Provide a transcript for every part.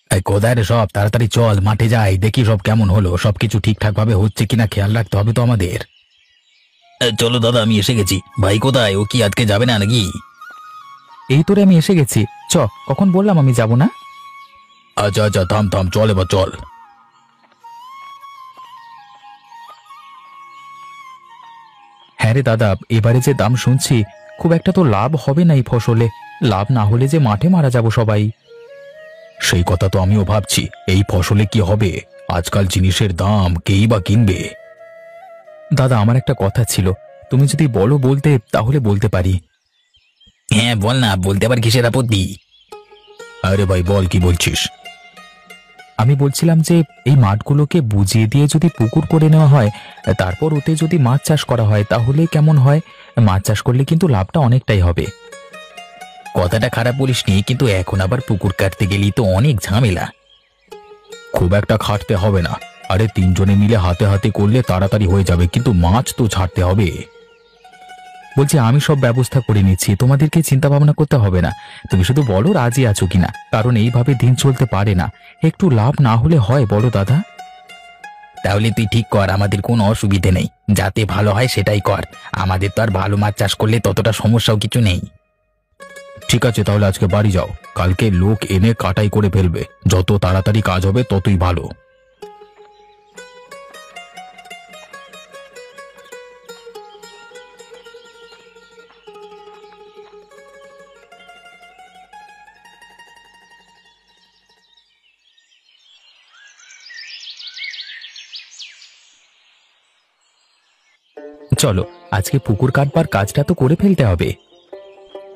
এই কোথায় রে সব? তাড়াতাড়ি চল, মাঠে যাই, দেখি সব কেমন হলো, সবকিছু ঠিকঠাক ভাবে হচ্ছে কিনা খেয়াল রাখতে হবে তো আমাদের। চলো দাদা, আমি এসে গেছি। ভাই কোথায়? ও কি আজকে যাবে না নাকি? এই তোরে আমি এসে গেছি। কখন বললাম আমি যাব না? আচ্ছা আচ্ছা, থাম থাম, চল এবার চল। হ্যাঁ রে দাদা, এবারে যে দাম শুনছি, খুব একটা তো লাভ হবে না এই ফসলে। লাভ না হলে যে মাঠে মারা যাব সবাই। সেই কথা তো আমিও ভাবছি, এই ফসলে কি হবে? আজকাল জিনিসের দাম কেই বা কিনবে? দাদা, আমার একটা কথা ছিল, তুমি যদি বলো বলতে তাহলে বলতে পারি। হ্যাঁ বল না, বলতে আবার কিসের আপত্তি? আরে ভাই বল, কি বলছিস? আমি বলছিলাম যে এই মাঠগুলোকে বুঝিয়ে দিয়ে যদি পুকুর করে নেওয়া হয়, তারপর ওতে যদি মাছ চাষ করা হয় তাহলে কেমন হয়? মাছ চাষ করলে কিন্তু লাভটা অনেকটাই হবে। কথাটা খারাপ বলিসনি, কিন্তু এখন আবার পুকুর কাটতে গেলেই তো অনেক ঝামেলা। খুব একটা খাটতে হবে না। আরে তিনজনে মিলে হাতে হাতে করলে তাড়াতাড়ি হয়ে যাবে, কিন্তু মাছ তো ছাড়তে হবে। বলছি আমি সব ব্যবস্থা করে নিচ্ছি, তোমাদেরকে চিন্তা ভাবনা করতে হবে না। তুমি শুধু বলো রাজি আছো কিনা, কারণ এইভাবে দিন চলতে পারে না। একটু লাভ না হলে হয় বলো দাদা? তাহলে তুই ঠিক কর, আমাদের কোনো অসুবিধে নেই। যাতে ভালো হয় সেটাই কর। আমাদের তো আর ভালো মাছ চাষ করলে ততটা সমস্যাও কিছু নেই। ঠিক আছে, তাহলে আজকে বাড়ি যাও। কালকে লোক এনে কাটাই করে ফেলবে। যত তাড়াতাড়ি কাজ হবে ততই ভালো। চলো, আজকে পুকুর কাটবার কাজটা তো করে ফেলতে হবে।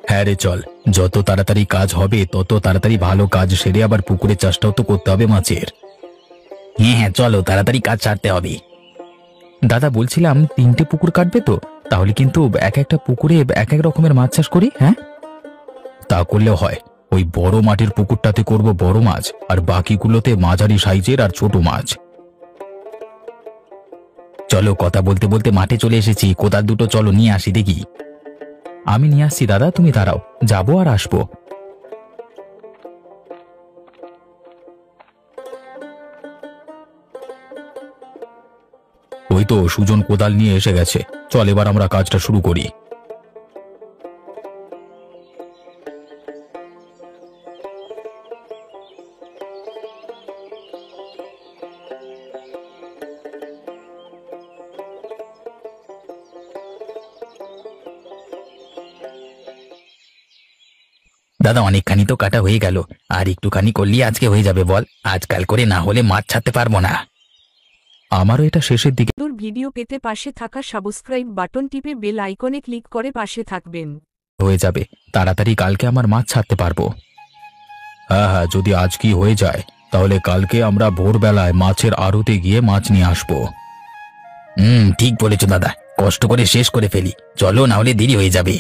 হ্যাঁ রে চল, যত তাড়াতাড়ি কাজ হবে তত তাড়াতাড়ি ভালো কাজ সেরে আবার পুকুরের চাষটাও তো করতে হবে মাছের। হ্যাঁ হ্যাঁ, চলো তাড়াতাড়ি কাজ ছাড়তে হবে। দাদা বলছিলাম, 3টে পুকুর কাটবে তো? তাহলে কিন্তু এক একটা পুকুরে এক এক রকমের মাছ চাষ করি, হ্যাঁ? তা করলেও হয়। ওই বড় মাঠের পুকুরটাতে করব বড় মাছ, আর বাকিগুলোতে মাঝারি সাইজের আর ছোট মাছ। চলো, কথা বলতে বলতে মাঠে চলে এসেছি। কোদাল দুটো চলো নিয়ে আসি দেখি। আমি নিয়ে আসছি দাদা, তুমি দাঁড়াও, যাবো আর আসবো। ওই তো সুজন কোদাল নিয়ে এসে গেছে। চল এবার আমরা কাজটা শুরু করি। দাদা, অনেকখানি তো কাটা হয়ে গেল। আর একটুখানি করলেই আজকে হয়ে যাবে বল। আজকাল করে না হলে মাছ ছাড়তে পারবো না। আমারও এটা শেষের দিকে। ভিডিও পেতে পাশে থাকা সাবস্ক্রাইব বাটন টিপে বেল আইকনে ক্লিক করে পাশে থাকবেন। হয়ে যাবে, তাড়াতাড়ি কালকে আমার মাছ ছাড়তে পারবো। হ্যাঁ হ্যাঁ, যদি আজ কি হয়ে যায় তাহলে কালকে আমরা ভোরবেলায় মাছের আড়তে গিয়ে মাছ নিয়ে আসবো। ঠিক বলেছো দাদা, কষ্ট করে শেষ করে ফেলি। চলো, না হলে দেরি হয়ে যাবে।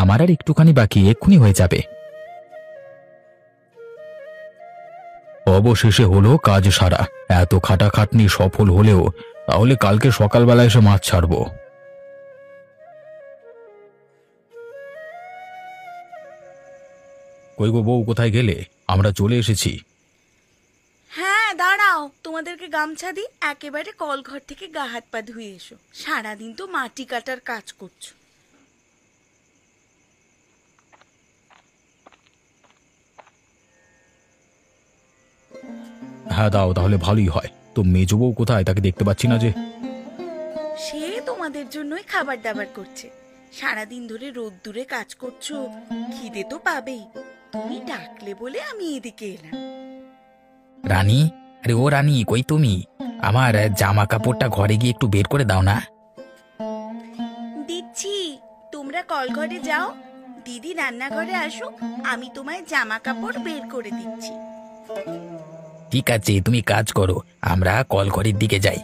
আমার আর একটুখানি বাকি, এক্ষুনি হয়ে যাবে। অবশেষে হলো কাজ সারা। এত খাটাখাটনি সফল হলেও তাহলে কালকে সকালবেলা এসে মাছ ছাড়বো। কই গো বউ, কোথায় গেলে? আমরা চলে এসেছি। হ্যাঁ দাঁড়াও, তোমাদেরকে গামছা দিই। একেবারে কলঘর থেকে গা হাত পা ধুয়ে এসো, সারাদিন তো মাটি কাটার কাজ করছো। হ্যাঁ দাও, তাহলে ভালোই হয়। তো মেজো বউ কোথায়? তাকে দেখতে পাচ্ছি না যে। সে তোমাদের জন্যই খাবার দাবার করছে। সারাদিন ধরে রোদ্দুরে কাজ করছো, খিদে তো পাবেই। তুমি ডাকলে বলে আমি এদিকে এলাম। রানী, আরে ও রানী, কই তুমি? আমার জামা কাপড়টা ঘরে গিয়ে একটু বের করে দাও না। দিচ্ছি, তোমরা কলঘরে যাও, দিদি রান্নাঘরে আসুক, আমি তোমায় জামা কাপড় বের করে দিচ্ছি। ঠিক আছে, তুমি কাজ করো, আমরা কলঘরের দিকে যাই।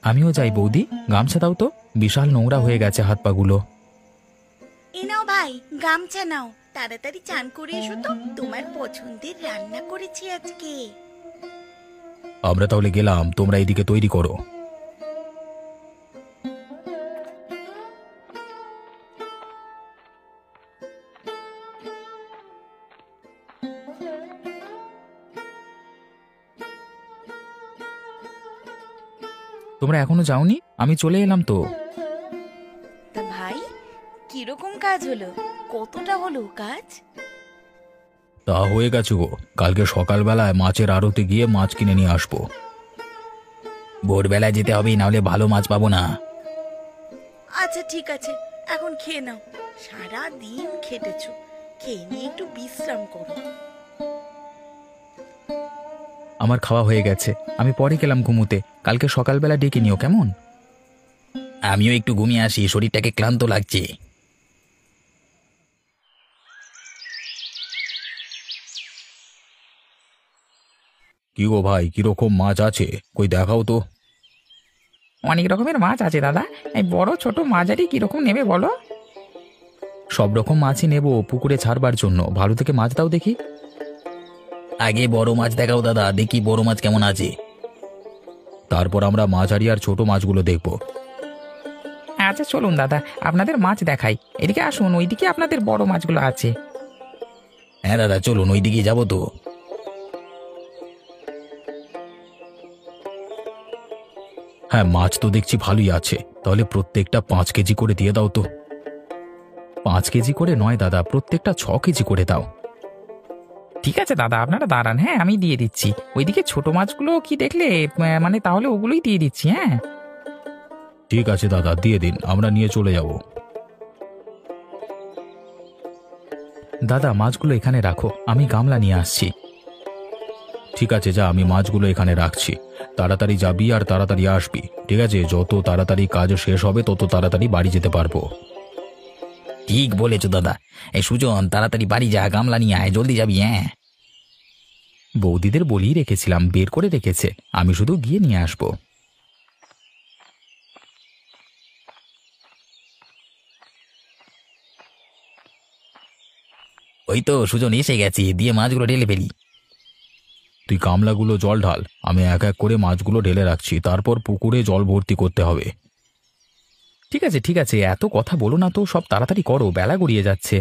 আমিও যাই বৌদি, গামছা দাও তো, বিশাল নোংরা হয়ে গেছে হাত পাগুলো। এ নাও ভাই, গামছা নাও, তাড়াতাড়ি চান করে এসো তো, তোমার পছন্দের রান্না করেছি আজকে। আমরা তাহলে গেলাম, তোমরা এদিকে তৈরি করো। তোমরা এখনো যাওনি? আমি চলে এলাম তো। তা ভাই, কিরকম কাজ হলো? কতটা হলো কাজ? তা হয়ে গেছে গো, কালকে সকালবেলায় মাছের আড়তে গিয়ে মাছ কিনে নিয়ে আসবো। ভোরবেলায় যেতে হবে, নাহলে ভালো মাছ পাবো না। আচ্ছা ঠিক আছে, এখন খেয়ে নাও। সারা দিন খেটেছো, খেয়ে নিয়ে একটু বিশ্রাম করো। আমার খাওয়া হয়ে গেছে, আমি পরে গেলাম ঘুমোতে। কালকে সকালবেলা ডেকে নিও, কেমন? আমিও একটু ঘুমিয়ে আসি, শরীরটাকে ক্লান্ত লাগছে। কি গো ভাই, কিরকম মাছ আছে? কই দেখাও তো। অনেক রকমের মাছ আছে দাদা। এই বড় ছোট মাঝারি কিরকম নেবে বলো? সব রকম মাছই নেব পুকুরে ছাড়বার জন্য। ভালো থেকে মাছ দাও দেখি। আগে বড় মাছ দেখাও দাদা, দেখি বড় মাছ কেমন আছে, তারপর আমরা মাঝারি আর ছোট মাছগুলো দেখব। আচ্ছা চলুন দাদা, আপনাদের মাছ দেখাই। এদিকে আসুন, ওইদিকে আপনাদের বড় মাছগুলো আছে। হ্যাঁ দাদা, চলুন ওই দিকে যাবো তো। হ্যাঁ, মাছ তো দেখছি ভালোই আছে, তাহলে প্রত্যেকটা 5 কেজি করে দিয়ে দাও তো। 5 কেজি করে নয় দাদা, প্রত্যেকটা 6 কেজি করে দাও। ঠিক আছে দাদা, আপনারা দাঁড়ান, হ্যাঁ আমি দিয়ে দিচ্ছি। ওইদিকে ছোট মাছগুলো কি দেখলে? মানে তাহলে ওগুলোই দিয়ে দিচ্ছি, হ্যাঁ। ঠিক আছে দাদা, দিয়ে দিন, আমরা নিয়ে চলে যাব। দাদা মাছগুলো এখানে রাখো, আমি গামলা নিয়ে আসছি। ঠিক আছে যা, আমি মাছগুলো এখানে রাখছি। তাড়াতাড়ি যাবি আর তাড়াতাড়ি আসবি, ঠিক আছে? যত তাড়াতাড়ি কাজ শেষ হবে তত তাড়াতাড়ি বাড়ি যেতে পারবো। ঠিক বলেছো দাদা। এই সুজন, তাড়াতাড়ি বাড়ি যা, গামলা নিয়ে আয়, জলদি যাবি, হ্যাঁ। বৌদিদের বলেই রেখেছিলাম, বের করে রেখেছে, আমি শুধু গিয়ে নিয়ে আসবো। ওই তো সুজন এসে গেছি, দিয়ে মাছগুলো ঢেলে ফেলি। তুই গামলাগুলো জল ঢাল, আমি এক এক করে মাছগুলো ঢেলে রাখছি, তারপর পুকুরে জল ভর্তি করতে হবে। ঠিক আছে ঠিক আছে, এত কথা বলো না তো, সব তাড়াতাড়ি করো, বেলা গড়িয়ে যাচ্ছে।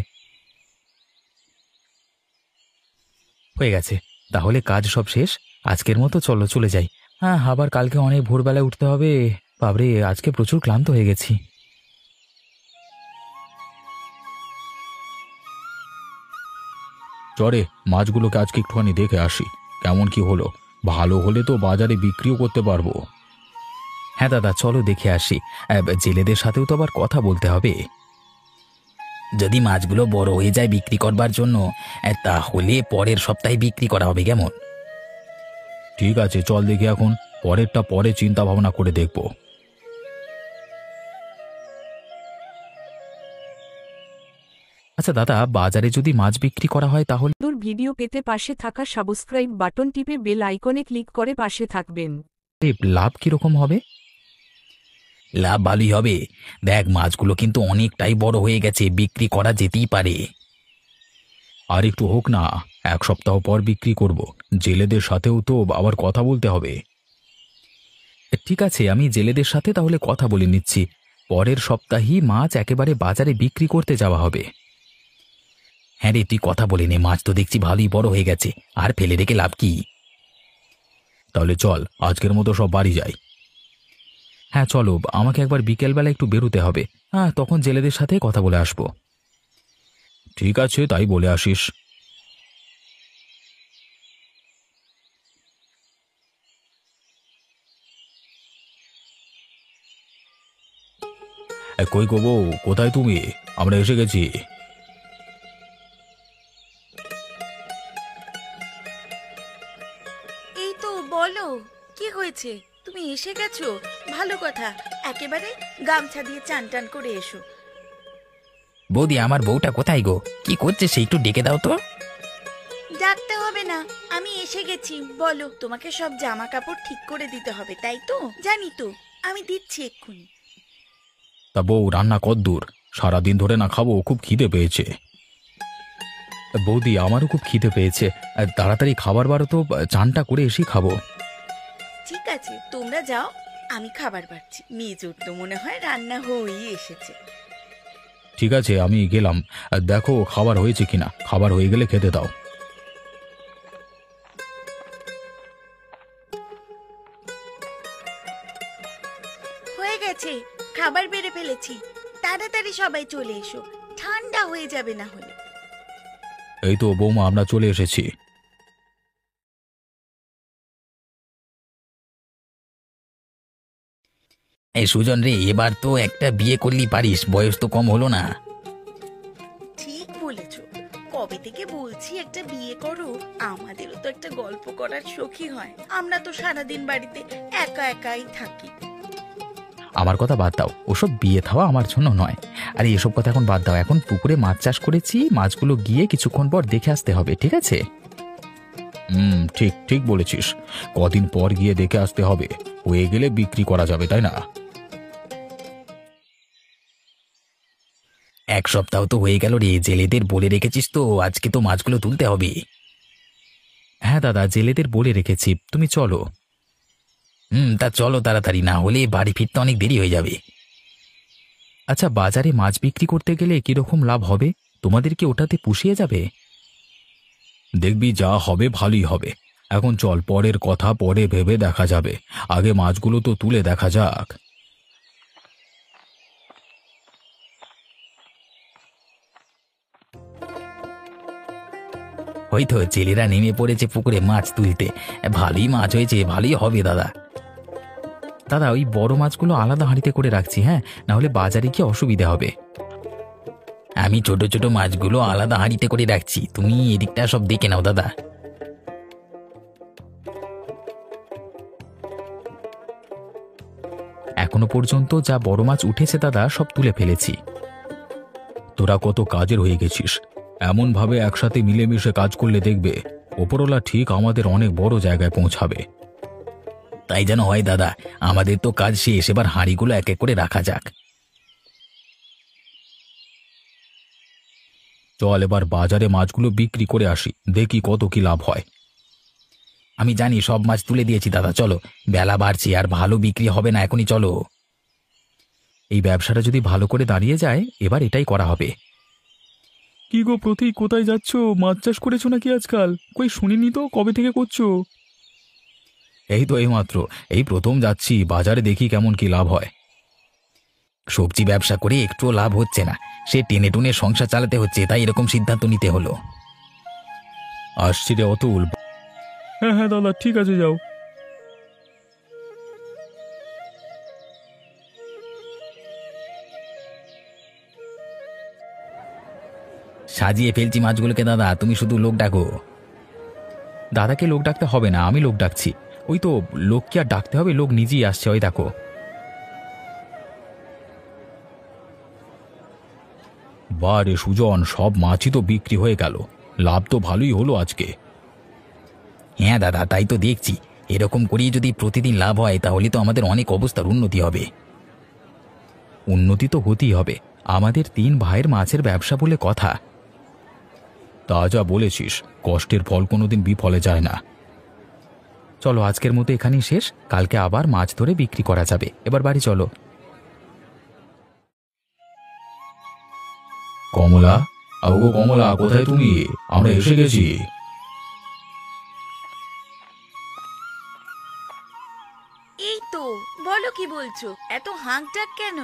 হয়ে গেছে, তাহলে কাজ সব শেষ। আজকের মতো চলো চলে যাই। হ্যাঁ, আবার কালকে অনেক ভোরবেলায় উঠতে হবে। বাবরে, আজকে প্রচুর ক্লান্ত হয়ে গেছি। চরে মাছগুলোকে আজকে একটুখানি দেখে আসি, কেমন কি হলো। ভালো হলে তো বাজারে বিক্রিও করতে পারবো। হ্যাঁ দাদা, চলো দেখে আসি। জেলেদের সাথেও তো আবার কথা বলতে হবে। যদি মাছগুলো বড় হয়ে যায় বিক্রি করবার জন্য, তাহলে পরের সপ্তাহে বিক্রি করা হবে, কেমন? ঠিক আছে, চল দেখি এখন, পরেরটা পরে চিন্তা ভাবনা করে দেখব। আচ্ছা দাদা, বাজারে যদি মাছ বিক্রি করা হয় তাহলে? ভিডিও পেতে পাশে থাকা সাবস্ক্রাইব বাটন টিপে বেল আইকনে ক্লিক করে পাশে থাকবেন। লাভ কিরকম হবে? লাভ ভালোই হবে। দেখ, মাছগুলো কিন্তু অনেকটাই বড় হয়ে গেছে, বিক্রি করা যেতেই পারে। আর একটু হোক না, 1 সপ্তাহ পর বিক্রি করব। জেলেদের সাথেও তো আবার কথা বলতে হবে। ঠিক আছে, আমি জেলেদের সাথে তাহলে কথা বলে নিচ্ছি। পরের সপ্তাহেই মাছ একেবারে বাজারে বিক্রি করতে যাওয়া হবে। হ্যাঁ রে, তুই কথা বলে নে, মাছ তো দেখছি ভালোই বড় হয়ে গেছে, আর ফেলে রেখে লাভ কি? তাহলে চল, আজকের মতো সব বাড়ি যাই। হ্যাঁ চলো, আমাকে একবার বিকেলবেলা একটু বেরোতে হবে। হ্যাঁ, তখন জেলেদের সাথে কথা বলে আসবো। ঠিক আছে, তাই বলে আসিস। কই গো বউ, কোথায় তুমি? আমরা এসে গেছি। এই তো, বলো কি হয়েছে? তুমি এসে গেছো, ভালো কথা। একেবারে গামছা দিয়ে চান টান করে এসো। বৌদি, আমার বউটা কোথায় গো? কি করছে সে? একটু ডেকে দাও তো। ডাকতে হবে না, আমি এসে গেছি। বলো, তোমাকে সব জামা কাপড় ঠিক করে দিতে হবে, তাই তো? জানি তো, আমি দিচ্ছি এক্ষুনি। তা বউ, রান্না কদ্দূর? সারাদিন ধরে না খাবো, খুব খিদে পেয়েছে। বৌদি, আমারও খুব খিদে পেয়েছে। তাড়াতাড়ি খাবার বারো তো, চানটা করে এসেই খাবো। ঠিক আছে, তোমরা যাও, আমি খাবার বাড়ছি। মেজোর তো মনে হয় রান্না হয়েই এসেছে। ঠিক আছে, আমি গেলাম। দেখো খাবার হয়েছে কিনা, খাবার হয়ে গেলে খেতে দাও। গেছি। তাড়াতাড়ি সবাই চলে এসো, ঠান্ডা হয়ে যাবে না হলে। এই তো বৌমা, আমরা চলে এসেছি। এই সুজন রে, এবার তো একটা বিয়ে করলি পারিস, বয়স তো কম হলো না। ঠিক বলেছো, কবে থেকে বলছি একটা বিয়ে করো। আমাদেরও তো একটা গল্প করার শখই হয়। আমরা তো সারাদিন বাড়িতে একা একাই থাকি। আমার কথা বাদ দাও, ওসব বিয়ে থাওয়া আমার জন্য নয়। আরে এসব কথা এখন বাদ দাও, এখন পুকুরে মাছ চাষ করেছি, মাছগুলো গিয়ে কিছুক্ষণ পর দেখে আসতে হবে, ঠিক আছে? ঠিক ঠিক বলেছিস, কদিন পর গিয়ে দেখে আসতে হবে, হয়ে গেলে বিক্রি করা যাবে, তাই না? এক সপ্তাহ তো হয়ে গেল রে, জেলেদের বলে রেখেছিস তো আজকে তো মাছগুলো তুলতে হবে। হ্যাঁ দাদা, জেলেদের বলে রেখেছি, তুমি চলো। তা চলো তাড়াতাড়ি, না হলে বাড়ি ফিরতে অনেক দেরি হয়ে যাবে। আচ্ছা, বাজারে মাছ বিক্রি করতে গেলে কিরকম লাভ হবে? তোমাদের কি ওটাতে পুষিয়ে যাবে? দেখবি যা হবে ভালোই হবে। এখন চল, পরের কথা পরে ভেবে দেখা যাবে, আগে মাছগুলো তো তুলে দেখা যাক। ওই তো জেলেরা নেমে পড়েছে পুকুরে মাছ তুলতে। ভালোই মাছ হয়েছে, ভালোই হবে দাদা। দাদা, ওই বড় মাছগুলো আলাদা হাঁড়িতে করে রাখছি, হ্যাঁ, না হলে বাজারে গিয়ে অসুবিধা হবে। আমি ছোট ছোট মাছগুলো আলাদা হাঁড়িতে করে রাখছি, তুমি এদিকটা সব দেখে নাও দাদা। এখনো পর্যন্ত যা বড় মাছ উঠেছে দাদা, সব তুলে ফেলেছি। তোরা কত কাজের হয়ে গেছিস, এমন ভাবে একসাথে মিলেমিশে কাজ করলে দেখবে ওপরওয়ালা ঠিক আমাদের অনেক বড় জায়গায় পৌঁছাবে। তাই যেন হয় দাদা, আমাদের তো কাজ শেষ, এবার হাঁড়িগুলো এক এক করে রাখা যাক। চল এবার বাজারে মাছগুলো বিক্রি করে আসি, দেখি কত কি লাভ হয়। আমি জানি, সব মাছ তুলে দিয়েছি দাদা, চলো, বেলা বাড়ছে আর ভালো বিক্রি হবে না, এখনই চলো। এই ব্যবসাটা যদি ভালো করে দাঁড়িয়ে যায়, এবার এটাই করা হবে। কি গো প্রতীক, কোথায় যাচ্ছ? মাছ চাষ করেছো নাকি আজকাল? কই শুনিনি তো, কবে থেকে করছো? এই তো এইমাত্র, এই প্রথম যাচ্ছি, বাজারে দেখি কেমন কি লাভ হয়। সবজি ব্যবসা করে একটুও লাভ হচ্ছে না, সে টেনে টুনে সংসার চালাতে হচ্ছে, তাই এরকম সিদ্ধান্ত নিতে হলো। আসছি রে অতুল। হ্যাঁ হ্যাঁ দাদা, ঠিক আছে, যাও। সাজিয়ে ফেলছি মাছগুলোকে দাদা, তুমি শুধু লোক ডাকো। দাদাকে লোক ডাকতে হবে না, আমি লোক ডাকছি। ওই তো, লোক কি আর ডাকতে হবে, লোক নিজেই আসছে, ওই দেখো। বারে সুজন, সব মাছই তো বিক্রি হয়ে গেল, লাভ তো ভালোই হলো আজকে। হ্যাঁ দাদা, তাই তো দেখছি, এরকম করেই যদি প্রতিদিন লাভ হয় তাহলে তো আমাদের অনেক অবস্থার উন্নতি হবে। উন্নতি তো হতেই হবে, আমাদের 3 ভাইয়ের মাছের ব্যবসা বলে কথা। তা যা বলেছিস, কষ্টের ফল কোনোদিন বিফলে যায় না। চলো, আজকের মতো এখানেই শেষ, কালকে আবার মাছ ধরে বিক্রি করা যাবে। এবার বাড়ি চলো। কমলা, আগো কমলা, কোথায় তুমি? আমরা এসে গেছি। এই তো, বলো কি বলছো, এত হাঁকডাক কেন?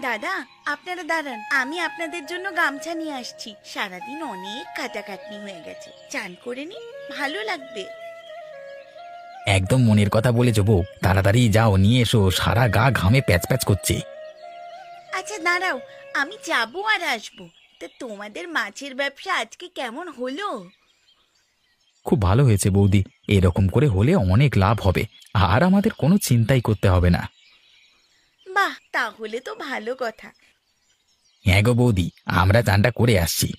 দাদা, আপনারা দাঁড়ান, আমি আপনাদের জন্য গামছা নিয়ে আসছি। সারাদিন অনেক কাটাকাটনি হয়ে গেছে, চান করে নি, ভালো লাগবে। একদম মনের কথা বলেছো বউ, তাড়াতাড়ি যাও নিয়ে এসো, সারা গা ঘামে প্যাচ প্যাচ করছে। আচ্ছা দাঁড়াও, আমি যাবো আর আসবো। তা তোমাদের মাছের ব্যবসা আজকে কেমন হলো? খুব ভালো হয়েছে বৌদি, এরকম করে হলে অনেক লাভ হবে, আর আমাদের কোনো চিন্তাই করতে হবে না। বাহ, তাহলে তো ভালো কথা। হ্যাঁ গো বৌদি, আমরা চানটা করে আসছি।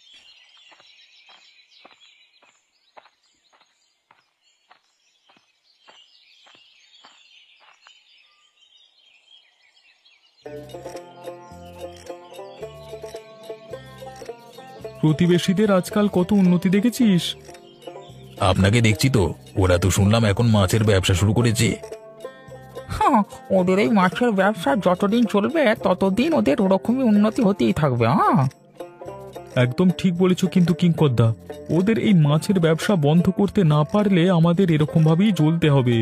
প্রতিবেশীদের আজকাল কত উন্নতি দেখেছিস? আপনাকে দেখছি তো, ওরা তো শুনলাম এখন মাছের ব্যবসা শুরু করেছে। হ্যাঁ, ওদের এই মাছের ব্যবসা যতদিন চলবে ততদিন ওদের ওরকমই উন্নতি হতেই থাকবে। হ্যাঁ, একদম ঠিক বলেছ, কিন্তু কিংকর্দা, ওদের এই মাছের ব্যবসা বন্ধ করতে না পারলে আমাদের এরকম ভাবেই চলতে হবে।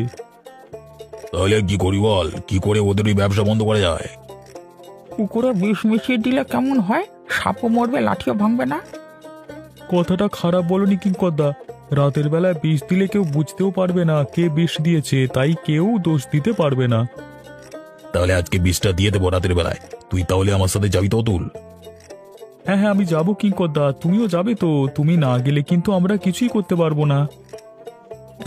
তাহলে কি করি বল, কি করে ওদের এই ব্যবসা বন্ধ করা যায়? পুকুরে বিষ মিশিয়ে দিলে কেমন হয়? সাপও মরবে, লাঠিও ভাঙবে না। কথাটা খারাপ বলনি কিঙ্করদা। রাতের বেলায় বিষ দিলে কেউ বুঝতেও পারবে না কে বিষ দিয়েছে, তাই কেউ দোষ দিতে পারবে না। তাহলে আজকে বিষটা দিয়ে দেবো রাতের বেলায়। তুই তাহলে আমার সাথে যাবি তো অতুল? হ্যাঁ হ্যাঁ, আমি যাবো কিঙ্করদা, তুমিও যাবে তো? তুমি না গেলে কিন্তু আমরা কিছুই করতে পারবো না।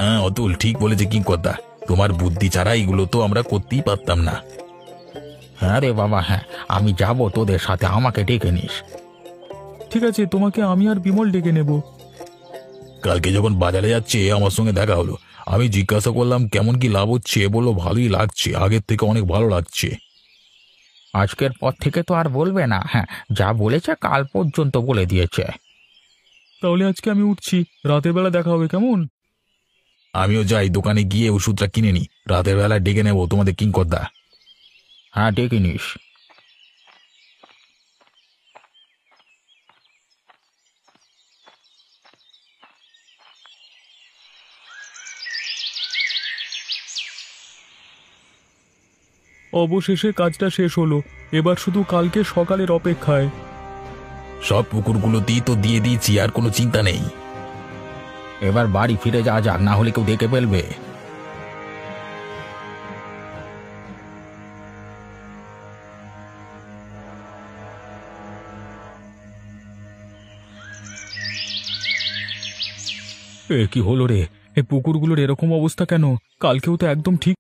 হ্যাঁ অতুল ঠিক বলেছে কিঙ্করদা, তোমার বুদ্ধি ছাড়া এগুলো তো আমরা করতেই পারতাম না। হ্যাঁ রে বাবা, হ্যাঁ আমি যাব তোদের সাথে, আমাকে ডেকে নিস। ঠিক আছে, তোমাকে আমি আর বিমল ডেকে নেব। কালকে যখন বাজারে যাচ্ছে আমার সঙ্গে দেখা হলো, আমি জিজ্ঞাসা করলাম কেমন কি লাভ হচ্ছে, বললো ভালোই লাগছে, আগের থেকে অনেক ভালো লাগছে। আজকের পর থেকে তো আর বলবে না। হ্যাঁ, যা বলেছে কাল পর্যন্ত বলে দিয়েছে। তাহলে আজকে আমি উঠছি, রাতের বেলা দেখা হবে, কেমন? আমিও যাই, দোকানে গিয়ে ওষুধটা কিনে নি, রাতের বেলা ডেকে নেবো তোমাদের কিঙ্করদা। হ্যাঁ, ডেকে নিস। অবশেষে কাজটা শেষ হলো, এবার শুধু কালকে সকালের অপেক্ষায়। সব পুকুরগুলোতেই তো দিয়ে দিয়েছি, আর কোনো চিন্তা নেই। এবার বাড়ি ফিরে যাওয়া যাক, না হলে কেউ দেখে ফেলবে। এ কি হলো রে? এই পুকুরগুলোর এরকম অবস্থা কেন? কালকেও তো একদম ঠিক।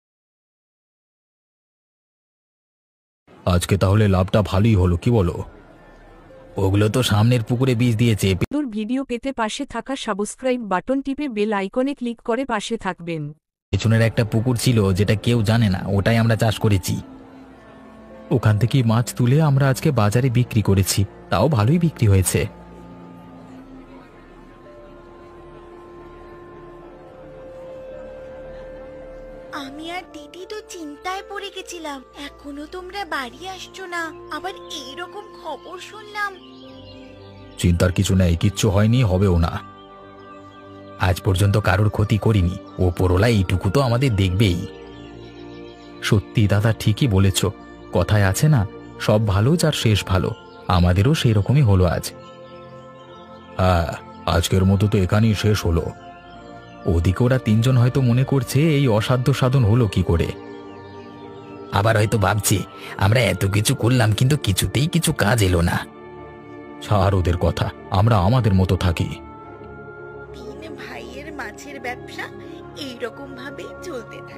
আজকে তাহলে লাভটা ভালোই হলো, কি বলো? ওগুলো তো সামনের পুকুরে বীজ দিয়েছে। দূর ভিডিও পেতে পাশে থাকা সাবস্ক্রাইব বাটন টিপে বেল আইকনে ক্লিক করে পাশে থাকবেন। পেছনের একটা পুকুর ছিল যেটা কেউ জানে না, ওটাই আমরা চাষ করেছি। ওখান থেকে মাছ তুলে আমরা আজকে বাজারে বিক্রি করেছি, তাও ভালোই বিক্রি হয়েছে। আমি আর দিদি তো চিন্তায় পড়ে গেছিলাম, এখনো তোমরা বাড়ি আসছো না, আবার এইরকম খবর শুনলাম। চিন্তার কিছু নেই, কিচ্ছু হয়নি, হবেও না। আজ পর্যন্ত কারোর ক্ষতি করিনি, ওপরওয়ালা এইটুকু তো আমাদের দেখবেই। সত্যি দাদা, ঠিকই বলেছ। কথায় আছে না, সব ভালো যার শেষ ভালো। আমাদেরও সেই রকমই হলো আজ। হ্যাঁ, আজকের মতো তো এখানেই শেষ হলো। ওদিকে ওরা তিনজন হয়তো মনে করছে এই অসাধ্য সাধন হলো কি করে। আবার হয়তো ভাবছি আমরা এত কিছু করলাম কিন্তু কিছুতেই কিছু কাজ এলো না। ছাড় ওদের কথা, আমরা আমাদের মতো থাকি। তিন ভাইয়ের মাছের ব্যবসা এইরকম ভাবেই চলতে থাকে।